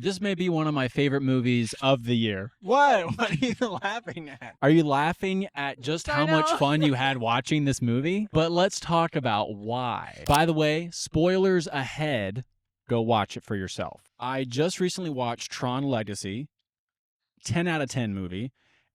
This may be one of my favorite movies of the year. What? What are you laughing at? Are you laughing at just how much know. fun you had watching this movie? But let's talk about why. By the way, spoilers ahead. Go watch it for yourself. I just recently watched Tron Legacy, 10 out of 10 movie,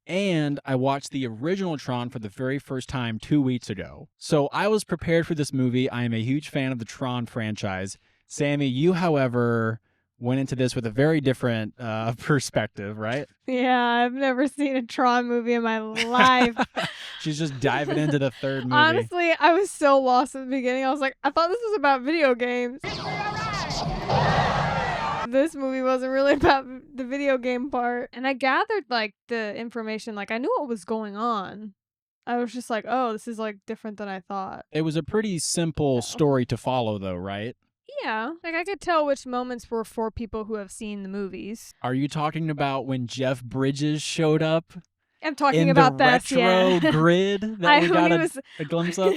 and I watched the original Tron for the very first time 2 weeks ago. So I was prepared for this movie. I am a huge fan of the Tron franchise. Sammy, you, however, went into this with a very different perspective, right? Yeah, I've never seen a Tron movie in my life. She's just diving into the third movie. Honestly, I was so lost in the beginning. I was like, I thought this was about video games. This movie wasn't really about the video game part. And I gathered like the information, like I knew what was going on. I was just like, oh, this is like different than I thought. It was a pretty simple story to follow, though, right? Yeah, like I could tell which moments were for people who have seen the movies. Are you talking about when Jeff Bridges showed up I'm talking in about the that, retro yeah. grid that we got when he a glimpse of?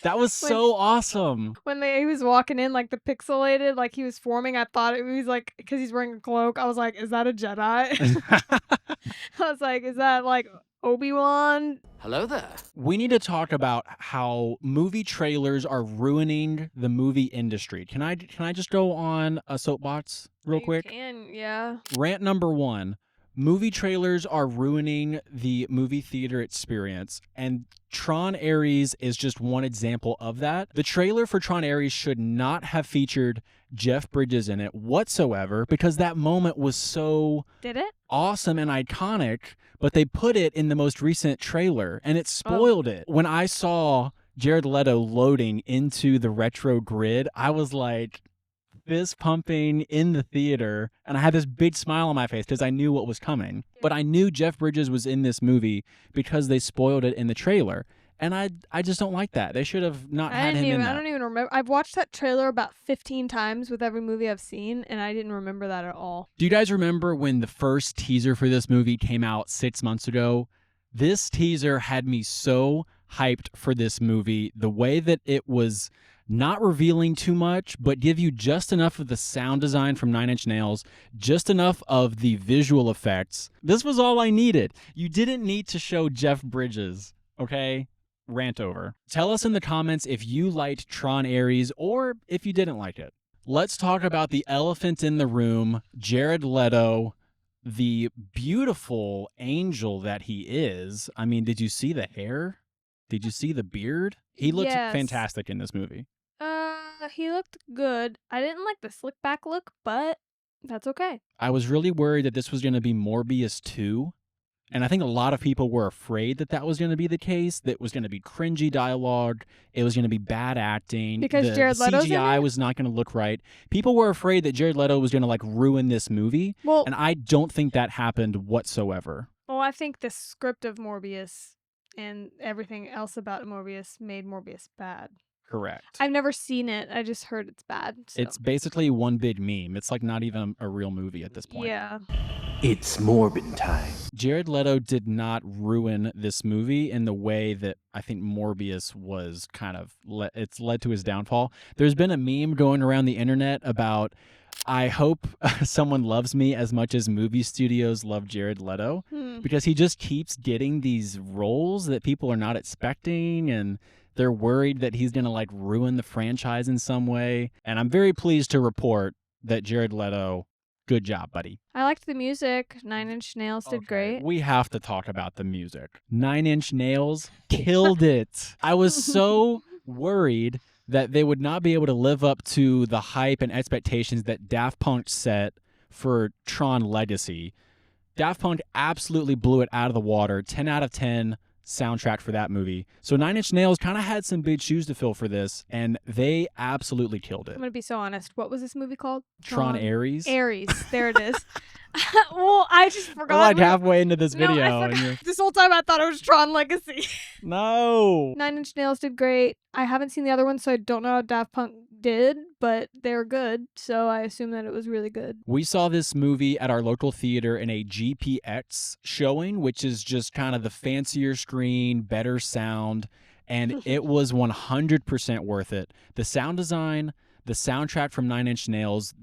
That was so awesome. When he was walking in, like the pixelated, like he was forming, I thought it was like, because he's wearing a cloak, I was like, is that a Jedi? I was like, is that like Obi-Wan? Hello there. We need to talk about how movie trailers are ruining the movie industry. Can I just go on a soapbox real quick? You can, yeah. Rant number 1. Movie trailers are ruining the movie theater experience, and Tron Ares is just one example of that. The trailer for Tron Ares should not have featured Jeff Bridges in it whatsoever because that moment was so Did it? awesome and iconic, but they put it in the most recent trailer, and it spoiled it. When I saw Jared Leto loading into the retro grid, I was like, fist pumping in the theater, and I had this big smile on my face because I knew what was coming. But I knew Jeff Bridges was in this movie because they spoiled it in the trailer, and I just don't like that. They should have not had him in that. I don't even remember. I've watched that trailer about 15 times with every movie I've seen, and I didn't remember that at all. Do you guys remember when the first teaser for this movie came out 6 months ago? This teaser had me so hyped for this movie. The way that it was not revealing too much, but give you just enough of the sound design from 9 Inch Nails, just enough of the visual effects. This was all I needed. You didn't need to show Jeff Bridges, okay? Rant over. Tell us in the comments if you liked Tron Ares or if you didn't like it. Let's talk about the elephant in the room, Jared Leto, the beautiful angel that he is. I mean, did you see the hair? Did you see the beard? He looked fantastic in this movie. He looked good. I didn't like the slick back look, but that's okay. I was really worried that this was going to be Morbius 2. And I think a lot of people were afraid that that was going to be the case, that it was going to be cringy dialogue, it was going to be bad acting, because Jared Leto's CGI was not going to look right. People were afraid that Jared Leto was going to like ruin this movie, and I don't think that happened whatsoever. Well, I think the script of Morbius and everything else about Morbius made Morbius bad. Correct. I've never seen it. I just heard it's bad. So. It's basically one big meme. It's like not even a real movie at this point. Yeah. It's Morbid time. Jared Leto did not ruin this movie in the way that I think Morbius was kind of, it's led to his downfall. There's been a meme going around the internet about, I hope someone loves me as much as movie studios love Jared Leto, because he just keeps getting these roles that people are not expecting, and they're worried that he's going to like ruin the franchise in some way. And I'm very pleased to report that Jared Leto, good job, buddy. I liked the music. 9 Inch Nails did great. We have to talk about the music. 9 Inch Nails killed it. I was so worried that they would not be able to live up to the hype and expectations that Daft Punk set for Tron Legacy. Daft Punk absolutely blew it out of the water. 10 out of 10 soundtrack for that movie. So 9 Inch Nails kind of had some big shoes to fill for this, and they absolutely killed it. I'm going to be so honest. What was this movie called? Tron Ares. Ares. There it is. Well, I just forgot. We're like halfway into this video. No, this whole time I thought it was Tron Legacy. No. 9 Inch Nails did great. I haven't seen the other one, so I don't know how Daft Punk did, but they were good, so I assume that it was really good. We saw this movie at our local theater in a GPX showing, which is just kind of the fancier screen, better sound, and it was 100% worth it. The sound design, the soundtrack from Nine Inch Nails,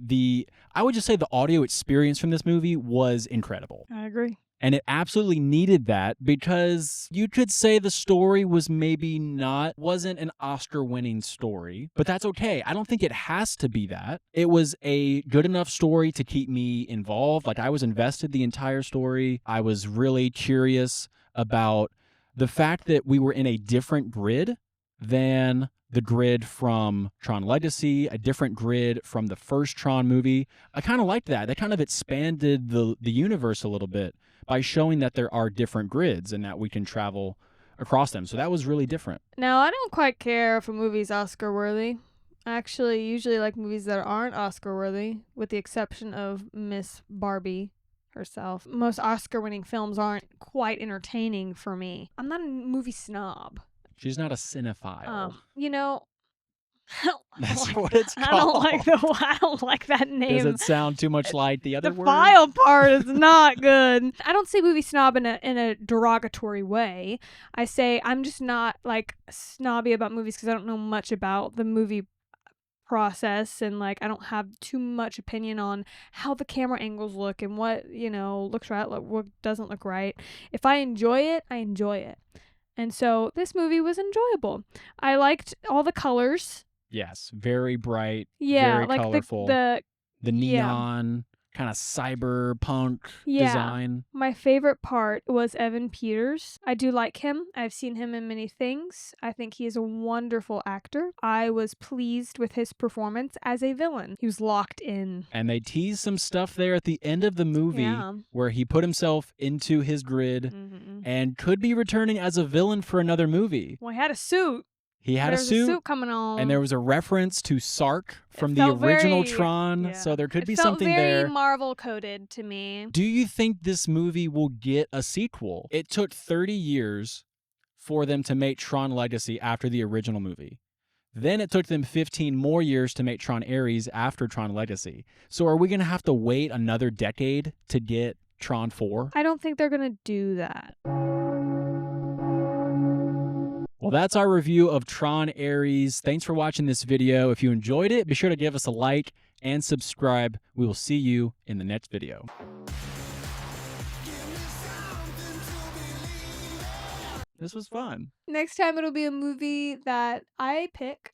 I would just say the audio experience from this movie was incredible. I agree. And it absolutely needed that because you could say the story was wasn't an Oscar-winning story, but that's okay. I don't think it has to be that. It was a good enough story to keep me involved. Like, I was invested the entire story. I was really curious about the fact that we were in a different grid than the grid from Tron Legacy, a different grid from the first Tron movie. I kind of liked that. They kind of expanded the universe a little bit by showing that there are different grids and that we can travel across them. So that was really different. Now, I don't quite care if a movie's Oscar-worthy. I actually usually like movies that aren't Oscar-worthy, with the exception of Miss Barbie herself. Most Oscar-winning films aren't quite entertaining for me. I'm not a movie snob. She's not a cinephile. You know, That's what it's called. I don't like that name. Does it sound too much like the other The word? file part is not good. I don't say movie snob in a derogatory way. I say I'm just not like snobby about movies because I don't know much about the movie process, and like I don't have too much opinion on how the camera angles look and what looks right, what doesn't look right. If I enjoy it, I enjoy it. And so this movie was enjoyable. I liked all the colors. Yes, very bright, Yeah, very like colorful. the neon kind of cyberpunk design. My favorite part was Evan Peters. I do like him. I've seen him in many things. I think he is a wonderful actor. I was pleased with his performance as a villain. He was locked in. And they teased some stuff there at the end of the movie where he put himself into his grid and could be returning as a villain for another movie. Well, he had a suit. He had a suit coming on. And there was a reference to Sark from the original Tron, so there could be something there. It felt very Marvel-coded to me. Do you think this movie will get a sequel? It took 30 years for them to make Tron Legacy after the original movie. Then it took them 15 more years to make Tron Ares after Tron Legacy. So are we going to have to wait another decade to get Tron 4? I don't think they're going to do that. Well, that's our review of Tron Ares. Thanks for watching this video. If you enjoyed it, be sure to give us a like and subscribe. We will see you in the next video. This was fun. Next time it'll be a movie that I pick